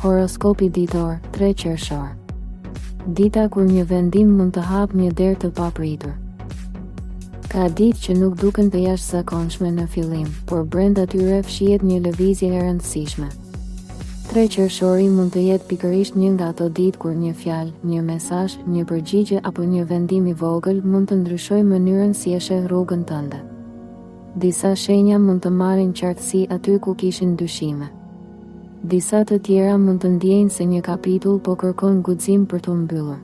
Horoskopi ditor, 3 qershor. Dita kur një vendim mund të hap një derë të papritur. Ka ditë që nuk duken të jashtëzakonshme në fillim, por brenda tyre fshihet një lëvizje e rëndësishme. 3 qershori mund të jetë pikërisht një nga ato ditë kur një fjalë, një mesazh, një përgjigje apo një vendim i vogël mund të ndryshojë mënyrën si e sheh rrugën tënde. Disa shenja mund të marrin qartësi aty ku kishin dyshime. Disa të tjera mund të ndjejnë se një kapitull po kërkon guxim për të mbyllur.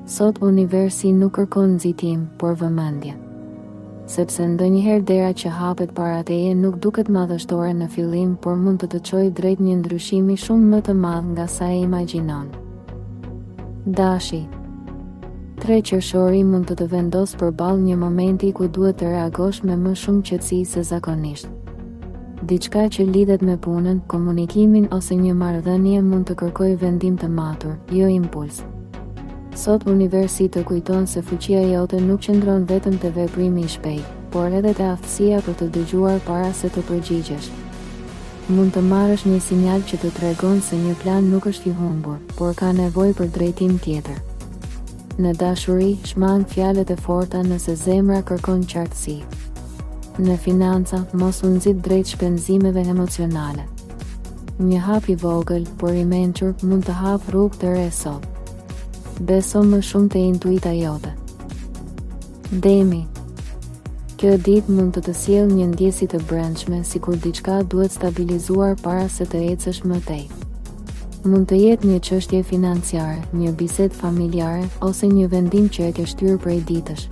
Sot universi nuk kërkon nxitim, por vëmendje. Sepse ndonjëherë dera që hapet para teje nuk duket madhështore në fillim, por mund të të çojë drejt një ndryshimi shumë më të madh nga sa e imagjinon. Dashi. 3 qershori mund të vendos përballë një momenti ku duhet të reagosh me më shumë qetësi se zakonisht. Diçka që lidhet me punën, komunikimin ose një marrëdhënie mund të kërkojë vendim të matur, jo impuls. Sot universi të kujton se fuqia jote nuk qëndron vetëm te veprimi i shpejtë, por edhe te aftësia për të dëgjuar para se të përgjigjesh. Mund të marrësh një sinjal që të tregon se një plan nuk është i humbur, por ka nevojë për drejtim tjetër. Në dashuri, shmang fjalët e forta nëse zemra kërkon qartësi. Në financa, mos u nxit drejt shpenzimeve emocionale. Një hap i vogël, por i mençur, mund të hap rrugë të re sot. Beso më shumë te intuita jote. Demi. Kjo ditë mund të sjellë një ndjesi të brendshme, sikur diçka duhet stabilizuar para se të ecësh më tej. Mund të jetë një çështje financiare, një bisedë familjare ose një vendim që e ke shtyrë prej ditësh.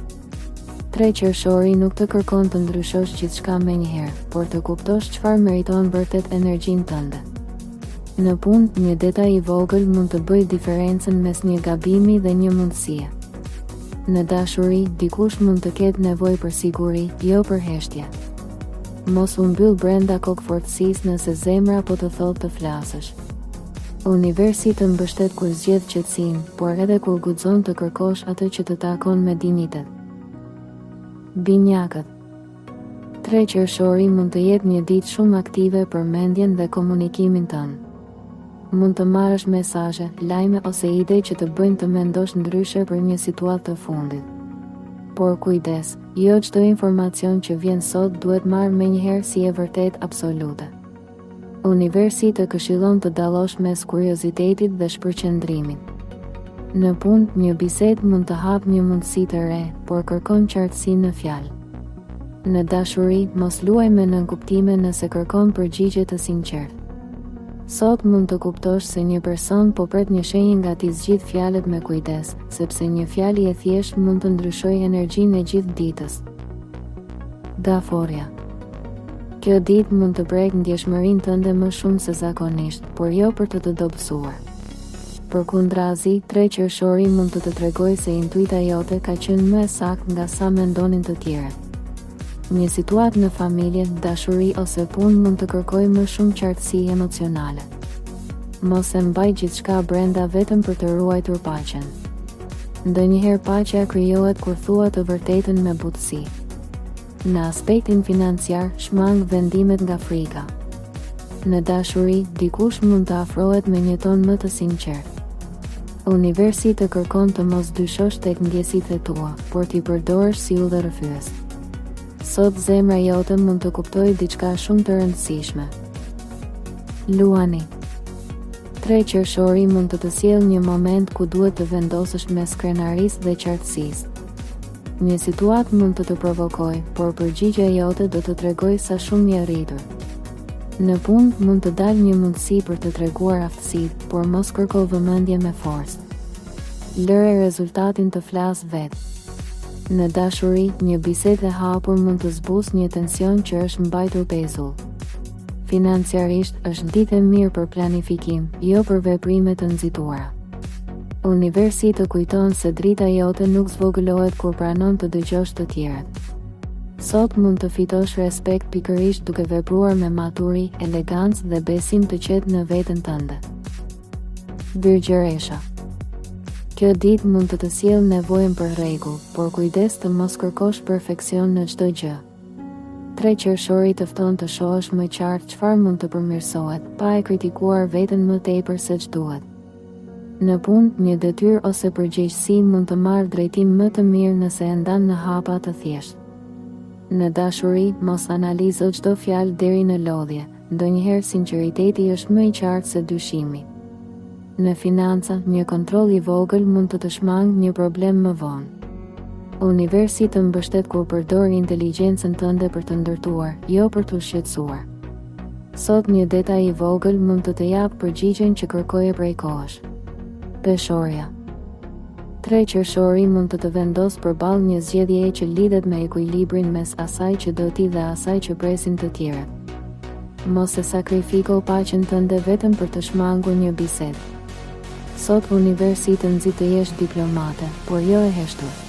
3 qershori nuk të kërkon të ndryshosh gjithçka menjëherë, por të kuptosh çfarë meriton vërtet energjinë tënde. Në punë, një detaj i vogël mund të bëjë diferencën mes një gabimi dhe një mundësie. Në dashuri, dikush mund të ketë nevojë për siguri, jo për heshtje. Mos u mbyll brenda kokëfortësisë nëse zemra po të thotë të flasësh. Universi të mbështet kur zgjedh qetësinë, por edhe kur guxon të kërkosh atë që të takon me dinjitet. Binjakët. 3 qershori mund të jetë një ditë shumë aktive për mendjen dhe komunikimin tënd. Mund të marrësh mesazhe, lajme ose ide që të bëjnë të mendosh ndryshe për një situatë të fundit. Por kujdes, jo çdo informacion që vjen sot duhet marrë menjëherë si e vërtet absolute. Universi të këshillon të dallosh mes kuriozitetit dhe shpërqendrimit. Në punë, një bisedë mund të hap një mundësi të re, por kërkon qartësi në fjalë. Në dashuri, mos luaj me nënkuptime nëse kërkon përgjigje të sinqertë. Sot mund të kuptosh se një person po pret një shenjë nga ti zgjidh fjalët me kujdes, sepse një fjalë e thjeshtë mund të ndryshojë energjinë e gjithë ditës. Daforia. Kjo ditë mund të prekë ndjeshmërinë tënde më shumë se zakonisht, por jo për të dobësuar. Përkundrazi, 3 qershori mund të tregojë se intuita jote ka qenë më e saktë nga sa mendonin të tjerët. Një situatë në familje, dashuri ose punë mund të kërkojë më shumë qartësi emocionale. Mos e mbaj gjithçka brenda vetëm për të ruajtur paqen. Ndonjëherë paqja krijohet kur thua të vërtetën me butësi. Në aspektin financiar, shmang vendimet nga frika. Në dashuri, dikush mund të afrohet me një ton më të sinqert. Universi të kërkon të mos dyshosh tek ndjesitë tua, por t'i përdorësh si udhërrëfyes. Sot zemra jote mund të kuptojë diçka shumë të rëndësishme. Luani. 3 qershori mund të sjellë një moment ku duhet të vendosësh mes krenarisë dhe qartësisë. Një situatë mund të provokojë, por përgjigjja jote do të tregojë sa shumë je rritur. Në punë mund të dalë një mundësi për të treguar aftësitë, por mos kërko vëmendje me forcë. Lëre rezultatin të flasë vetë. Në dashuri, një bisedë e hapur mund të zbusë një tension që është mbajtur pezull. Financiarisht, është ditë e mirë për planifikim, jo për veprime të nxituara. Universi të kujton se drita jote nuk zvogëlohet kur pranon të dëgjosh të tjerët. Sot mund të fitosh respekt pikërisht duke vepruar me maturi, elegancë dhe besim të qetë në veten tënde. Birgjëresha. Kjo ditë mund të sjellë nevojën për rregull, por kujdes të mos kërkosh perfeksion në çdo gjë. 3 qershori të fton të shohësh më qartë çfarë mund të përmirësohet, pa e kritikuar veten më tepër se ç'duhet. Në punë, një detyrë ose përgjegjësi mund të marrë drejtim më të mirë nëse e ndan në hapa të thjeshtë. Në dashuri, mos analizo çdo fjalë deri në lodhje, ndonjëherë sinqeriteti është më i qartë se dyshimi. Në financa, një kontroll i vogël mund të të shmangë një problem më vonë. Universi të mbështet kur përdor inteligjencën tënde për të ndërtuar, jo për të shqetësuar. Sot një detaj i vogël mund të jap përgjigjen që kërkoje prej kohësh. Peshorja. 3 qershori mund të vendos përballë një zgjedhjeje që lidhet me ekuilibrin mes asaj që do ti dhe asaj që presin të tjerët. Mos e sakrifiko paqen tënde vetëm për të shmangur një bisedë. Sot universi të nxit të jesh diplomate, por jo e heshtur.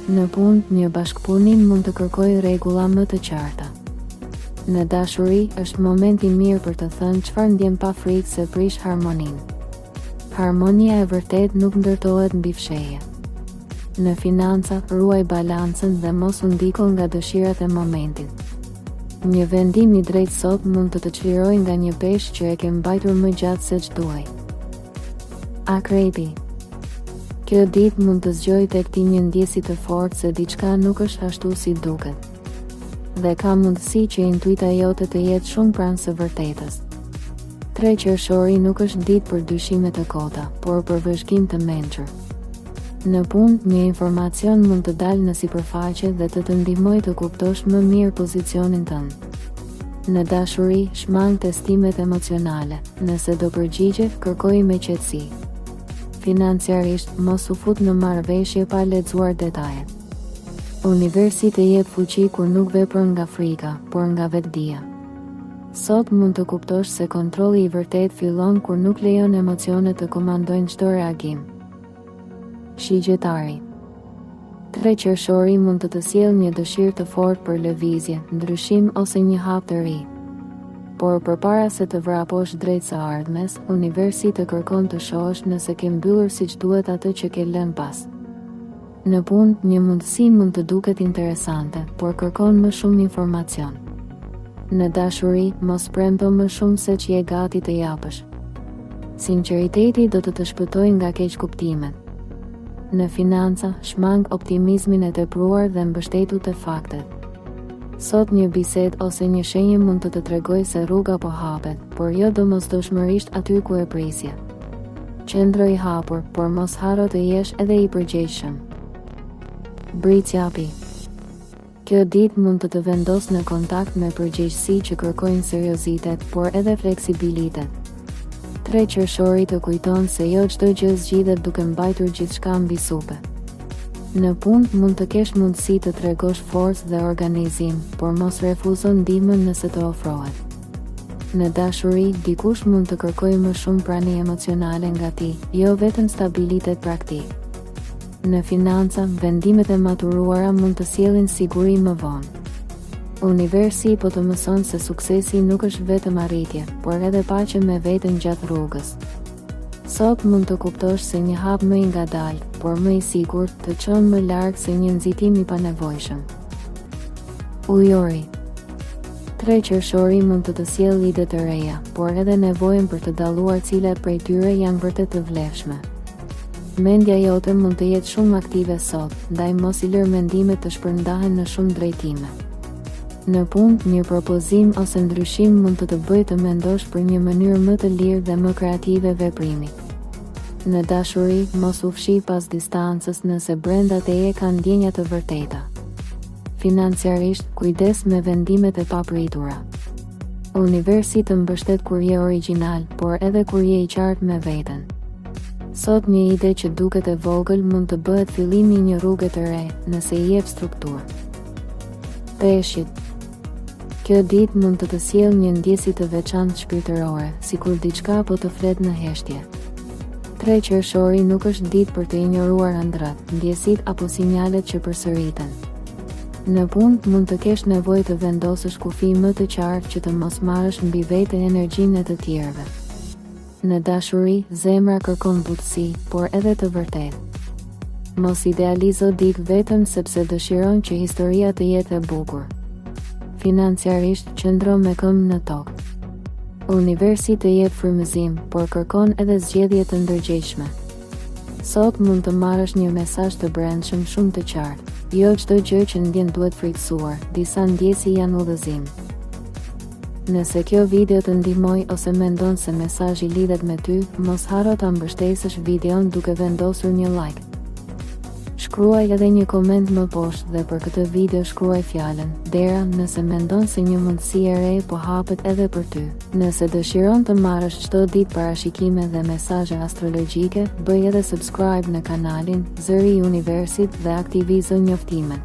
Në punë, një bashkëpunim mund të kërkojë rregulla më të qarta. Në dashuri, është momenti mirë për të thënë çfarë ndjen pa frikë se prish harmoninë. Harmonia e vërtet nuk ndërtohet mbi fshehje. Në financa, ruaj balancën dhe mos u ndiko nga dëshirat e momentit. Një vendim i drejtë sot mund të çlirojë nga një peshë që e ke mbajtur më gjatë se ç'duaj. Akrepi. Kjo ditë mund të zgjojë tek ti një ndjesi të fortë se diçka nuk është ashtu si duket. Dhe ka mundësi që intuita jote të jetë shumë pranë së vërtetës. 3 qershori nuk është ditë për dyshimet e kota, por për vëzhgim të mençur. Në punë, një informacion mund të dalë në sipërfaqe dhe të ndihmojë të kuptosh më mirë pozicionin tënd. Në dashuri, shmang testimet emocionale, nëse do përgjigje, kërkoj me qetësi. Financiarisht, mos u fut në marrëveshje pa lexuar detajet. Universi të jep fuqi kur nuk vepron nga frika, por nga vetdia. Sot mund të kuptosh se kontrolli i vërtet fillon kur nuk lejon emocionet të komandojnë çdo reagim. Shigjetari. 3 qershori mund të sjellë një dëshirë të fortë për lëvizje, ndryshim ose një hap të ri. Por përpara se të vraposh drejt së ardhmes, universi të kërkon të shohësh nëse ke mbyllur siç duhet atë që ke lënë pas. Në punë, një mundësi mund të duket interesante, por kërkon më shumë informacion. Në dashuri, mos premto më shumë se që je gati të japësh. Sinqeriteti do të shpëtojë nga keqkuptimet. Në financa, shmang optimizmin e tepruar dhe mbështetu te faktet. Sot një bisedë ose një shenjë mund të tregojë se rruga po hapet, por jo domosdoshmërisht aty ku e prisje. Qëndro i hapur, por mos harro të jesh edhe i përgjegjshëm. Britsjapi. Kjo ditë mund të vendos në kontakt me përgjegjësi që kërkojnë seriozitet, por edhe fleksibilitet. 3 qershori të kujton se jo çdo gjë zgjidhet duke mbajtur gjithçka mbi supe. Në punë mund të kesh mundësi të tregosh forcë dhe organizim, por mos refuzo ndihmën nëse të ofrohet. Në dashuri, dikush mund të kërkojë më shumë prani emocionale nga ti, jo vetëm stabilitet praktik. Në financa, vendimet e maturuara mund të sjellin siguri më vonë. Universi po të mëson se suksesi nuk është vetëm arritje, por edhe paqe me veten gjatë rrugës. Sot mund të kuptosh se një hap më i ngadalë, por më i sigurt, të çon më larg se një nxitim i panevojshëm. Ujori. 3 qershori mund të sjellë ide të reja, por edhe nevojën për të dalluar cilat prej tyre janë vërtet të vlefshme. Mendja jote mund të jetë shumë aktive sot, ndaj mos i lër mendimet të shpërndahen në shumë drejtime. Në punë, një propozim ose ndryshim mund të bëjë të mendosh për një mënyrë më të lirë dhe më kreative veprimi. Në dashuri, mos u fshi pas distancës nëse brenda teje ka ndjenja të vërteta. Financiarisht, kujdes me vendimet e papritura. Universi të mbështet kur je origjinal, por edhe kur je i qartë me veten. Sot një ide që duket e vogël mund të bëhet fillimi i një rruge të re, nëse i jep strukturë. Peshqit. Kjo ditë mund të sjellë një ndjesi të veçantë shpirtërore, sikur diçka po të flet në heshtje. 3 qershori nuk është ditë për të injoruar ëndrat, ndjesit apo sinjalet që përsëriten. Në punë mund të kesh nevojë të vendosësh kufi më të qartë që të mos marrësh mbi vete energjinë e të tjerëve. Në dashuri, zemra kërkon butësi, por edhe të vërtetë. Mos idealizo ditë vetëm sepse dëshiron që historia të jetë e bukur. financiarisht, qëndro me këmbë në tokë. Universi të jep frymëzim, por kërkon edhe zgjedhje të ndërgjegjshme. Sot mund të marrësh një mesazh të brendshëm shumë të qartë. Jo çdo gjë që ndjen duhet frikësuar, disa ndjesi janë udhëzim. Nëse kjo video të ndihmoi ose mendon se mesazhi lidhet me ty, mos harro ta mbështesësh videon duke vendosur një like. Shkruaj edhe një koment më poshtë dhe për këtë video shkruaj fjalën dera nëse mendon se një mundësi e re po hapet edhe për ty. Nëse dëshiron të marrësh çdo ditë parashikime dhe mesazhe astrologjike, bëj edhe subscribe në kanalin Zëri i Universit dhe aktivizo njoftimet.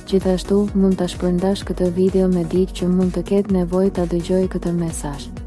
Gjithashtu, mund ta shpërndash këtë video me dikë që mund të ketë nevojë ta dëgjojë këtë mesazh.